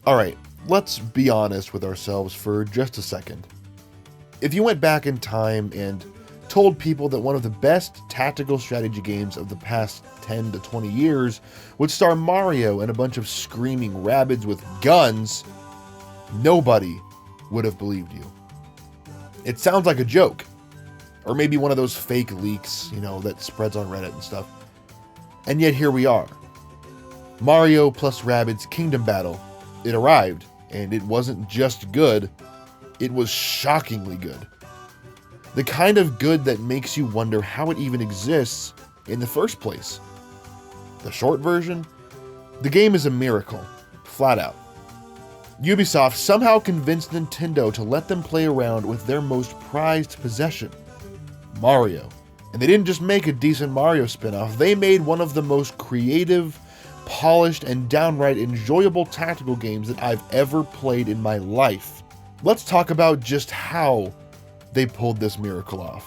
Alright, let's be honest with ourselves for just a second. If you went back in time and told people that one of the best tactical strategy games of the past 10 to 20 years would star Mario and a bunch of screaming Rabbids with guns, nobody would have believed you. It sounds like a joke. Or maybe one of those fake leaks, that spreads on Reddit and stuff. And yet here we are. Mario plus Rabbids Kingdom Battle. It arrived, and it wasn't just good, it was shockingly good. The kind of good that makes you wonder how it even exists in the first place. The short version? The game is a miracle, flat out. Ubisoft somehow convinced Nintendo to let them play around with their most prized possession, Mario. And they didn't just make a decent Mario spin-off, they made one of the most creative, polished, and downright enjoyable tactical games that I've ever played in my life. Let's talk about just how they pulled this miracle off.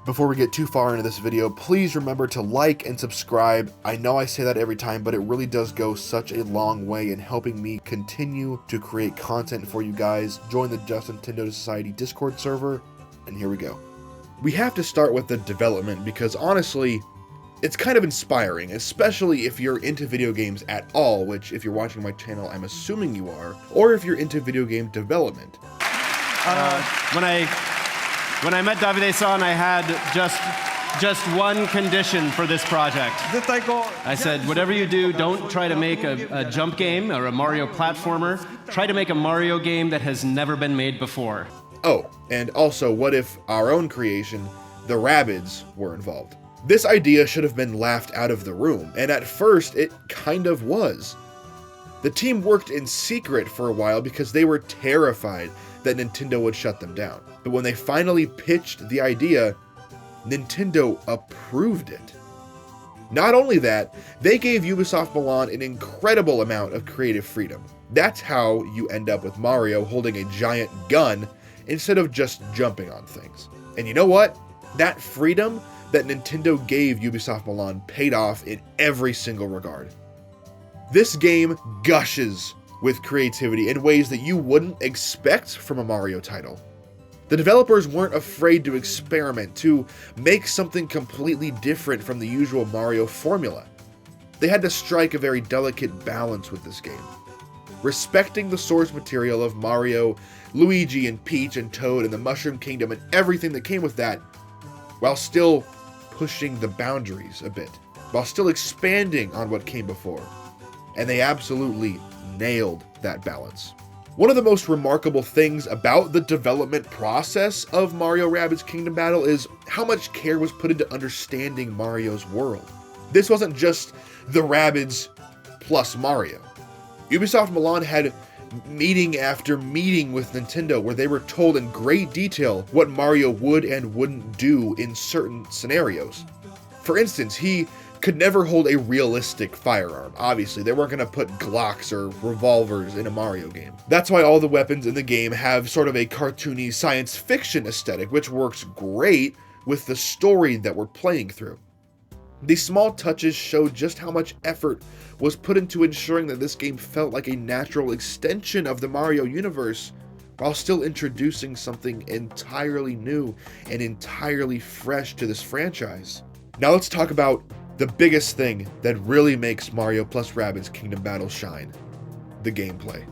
Before we get too far into this video, please remember to like and subscribe. I know I say that every time, but it really does go such a long way in helping me continue to create content for you guys. Join the Just Nintendo Society Discord server, and here we go. We have to start with the development because honestly, it's kind of inspiring, especially if you're into video games at all, which if you're watching my channel, I'm assuming you are, or if you're into video game development. When I met Davide-san, I had just one condition for this project. I said, whatever you do, don't try to make a jump game or a Mario platformer. Try to make a Mario game that has never been made before. Oh, and also, what if our own creation, the Rabbids, were involved? This idea should have been laughed out of the room, and at first, it kind of was. The team worked in secret for a while because they were terrified that Nintendo would shut them down. But when they finally pitched the idea, Nintendo approved it. Not only that, they gave Ubisoft Milan an incredible amount of creative freedom. That's how you end up with Mario holding a giant gun instead of just jumping on things. And you know what? That freedom that Nintendo gave Ubisoft Milan paid off in every single regard. This game gushes with creativity in ways that you wouldn't expect from a Mario title. The developers weren't afraid to experiment, to make something completely different from the usual Mario formula. They had to strike a very delicate balance with this game, respecting the source material of Mario, Luigi, and Peach, and Toad, and the Mushroom Kingdom, and everything that came with that, while still pushing the boundaries a bit, while still expanding on what came before. And they absolutely nailed that balance. One of the most remarkable things about the development process of Mario Rabbids Kingdom Battle is how much care was put into understanding Mario's world. This wasn't just the Rabbids plus Mario. Ubisoft Milan had meeting after meeting with Nintendo where they were told in great detail what Mario would and wouldn't do in certain scenarios. For instance, he could never hold a realistic firearm. Obviously, they weren't going to put Glocks or revolvers in a Mario game. That's why all the weapons in the game have sort of a cartoony science fiction aesthetic, which works great with the story that we're playing through. These small touches show just how much effort was put into ensuring that this game felt like a natural extension of the Mario universe, while still introducing something entirely new and entirely fresh to this franchise. Now let's talk about the biggest thing that really makes Mario plus Rabbids Kingdom Battle shine: the gameplay.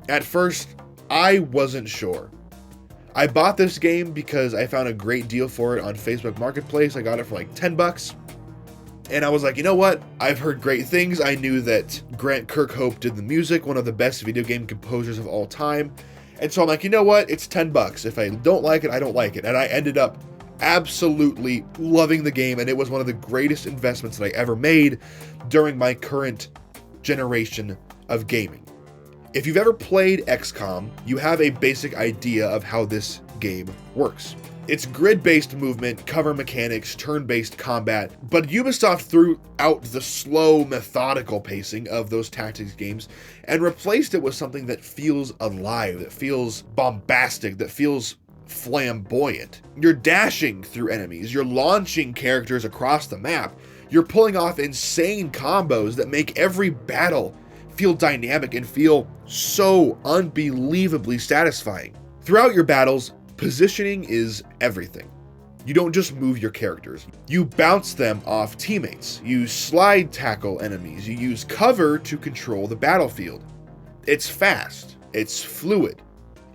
At first, I wasn't sure. I bought this game because I found a great deal for it on Facebook Marketplace. I got it for like 10 bucks. And I was like, you know what? I've heard great things. I knew that Grant Kirkhope did the music, one of the best video game composers of all time. And so I'm like, you know what? It's 10 bucks. If I don't like it, I don't like it. And I ended up absolutely loving the game, and it was one of the greatest investments that I ever made during my current generation of gaming. If you've ever played XCOM, you have a basic idea of how this game works. It's grid-based movement, cover mechanics, turn-based combat, but Ubisoft threw out the slow, methodical pacing of those tactics games and replaced it with something that feels alive, that feels bombastic, that feels flamboyant. You're dashing through enemies, you're launching characters across the map, you're pulling off insane combos that make every battle feel dynamic and feel so unbelievably satisfying. Throughout your battles, positioning is everything. You don't just move your characters. You bounce them off teammates. You slide tackle enemies. You use cover to control the battlefield. It's fast, it's fluid,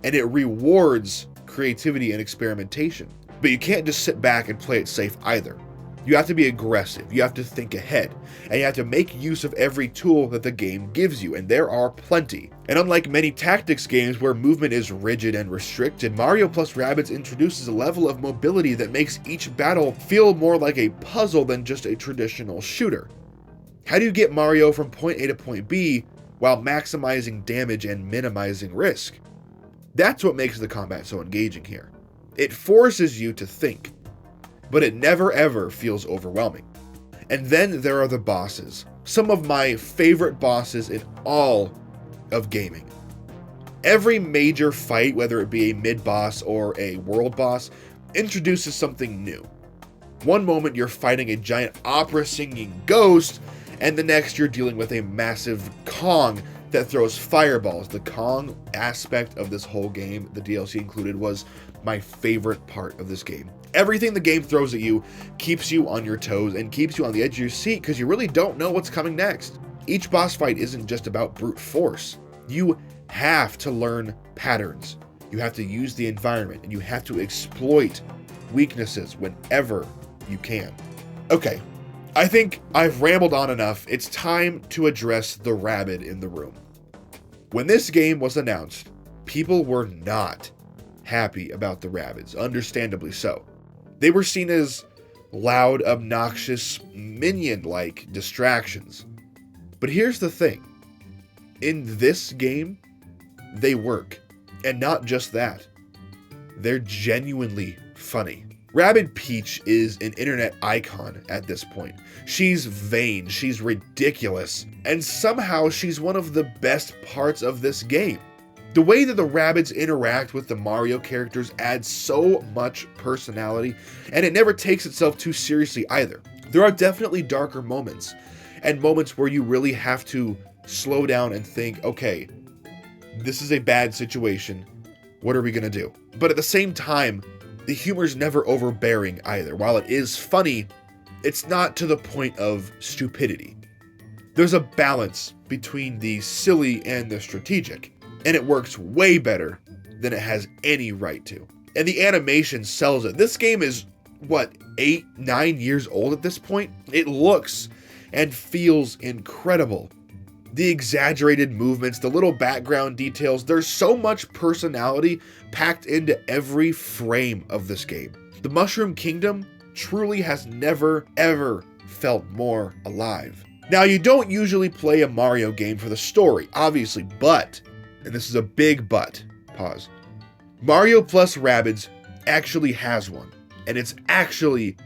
and it rewards creativity and experimentation. But you can't just sit back and play it safe either. You have to be aggressive, you have to think ahead, and you have to make use of every tool that the game gives you, and there are plenty. And unlike many tactics games where movement is rigid and restricted, Mario plus Rabbids introduces a level of mobility that makes each battle feel more like a puzzle than just a traditional shooter. How do you get Mario from point A to point B while maximizing damage and minimizing risk? That's what makes the combat so engaging here. It forces you to think, but it never ever feels overwhelming. And then there are the bosses, some of my favorite bosses in all of gaming. Every major fight, whether it be a mid-boss or a world boss, introduces something new. One moment you're fighting a giant opera-singing ghost, and the next you're dealing with a massive Kong that throws fireballs. The Kong aspect of this whole game, the DLC included, was my favorite part of this game. Everything the game throws at you keeps you on your toes and keeps you on the edge of your seat because you really don't know what's coming next. Each boss fight isn't just about brute force. You have to learn patterns. You have to use the environment, and you have to exploit weaknesses whenever you can. Okay, I think I've rambled on enough. It's time to address the rabbit in the room. When this game was announced, people were not happy about the Rabbids, understandably so. They were seen as loud, obnoxious, minion-like distractions. But here's the thing. In this game, they work. And not just that. They're genuinely funny. Rabbid Peach is an internet icon at this point. She's vain, she's ridiculous, and somehow she's one of the best parts of this game. The way that the Rabbids interact with the Mario characters adds so much personality, and it never takes itself too seriously either. There are definitely darker moments, and moments where you really have to slow down and think, okay, this is a bad situation, what are we gonna do? But at the same time, the humor's never overbearing either. While it is funny, it's not to the point of stupidity. There's a balance between the silly and the strategic, and it works way better than it has any right to. And the animation sells it. This game is, 8, 9 years old at this point? It looks and feels incredible. The exaggerated movements, the little background details, there's so much personality packed into every frame of this game. The Mushroom Kingdom truly has never, ever felt more alive. Now, you don't usually play a Mario game for the story, obviously, but, and this is a big but, pause, Mario plus Rabbids actually has one, and it's actually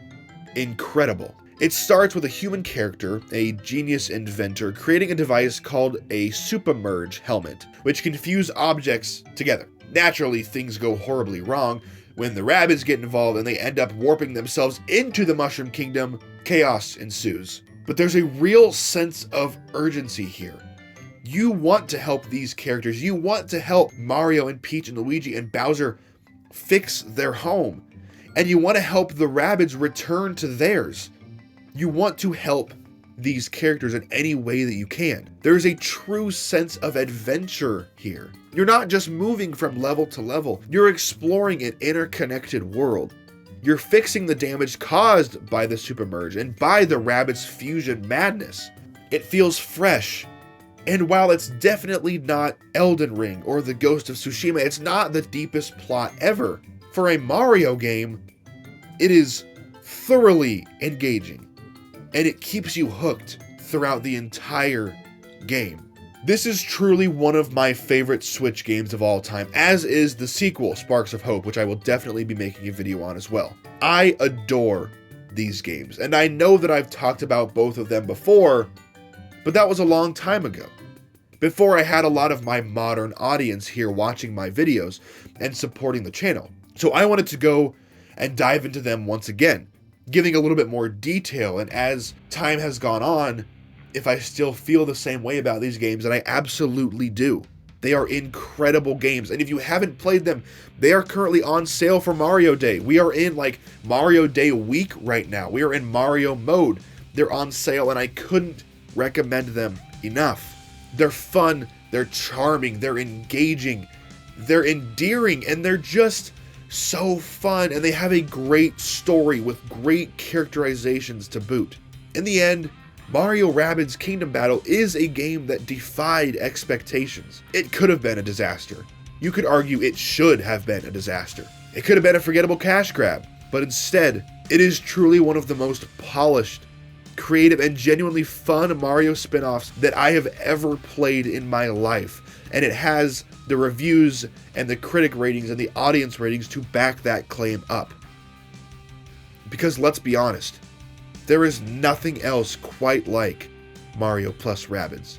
incredible. It starts with a human character, a genius inventor, creating a device called a Supermerge helmet, which can fuse objects together. Naturally, things go horribly wrong. When the Rabbids get involved and they end up warping themselves into the Mushroom Kingdom, chaos ensues. But there's a real sense of urgency here. You want to help these characters. You want to help Mario and Peach and Luigi and Bowser fix their home. And you want to help the Rabbids return to theirs. You want to help these characters in any way that you can. There's a true sense of adventure here. You're not just moving from level to level. You're exploring an interconnected world. You're fixing the damage caused by the Supermerge and by the Rabbids' fusion madness. It feels fresh. And while it's definitely not Elden Ring or the Ghost of Tsushima, it's not the deepest plot ever. For a Mario game, it is thoroughly engaging. And it keeps you hooked throughout the entire game. This is truly one of my favorite Switch games of all time, as is the sequel, Sparks of Hope, which I will definitely be making a video on as well. I adore these games, and I know that I've talked about both of them before, but that was a long time ago. Before I had a lot of my modern audience here watching my videos and supporting the channel. So I wanted to go and dive into them once again, giving a little bit more detail, and as time has gone on, if I still feel the same way about these games, and I absolutely do. They are incredible games, and if you haven't played them, they are currently on sale for Mario Day. We are in like Mario Day week right now. We are in Mario mode. They're on sale, and I couldn't recommend them enough. They're fun, they're charming, they're engaging, they're endearing, and they're just so fun, and they have a great story with great characterizations to boot. In the end, Mario Rabbids Kingdom Battle is a game that defied expectations. It could have been a disaster. You could argue it should have been a disaster. It could have been a forgettable cash grab, but instead, it is truly one of the most polished, creative, and genuinely fun Mario spin-offs that I have ever played in my life. And it has the reviews and the critic ratings and the audience ratings to back that claim up. Because let's be honest, there is nothing else quite like Mario plus Rabbids.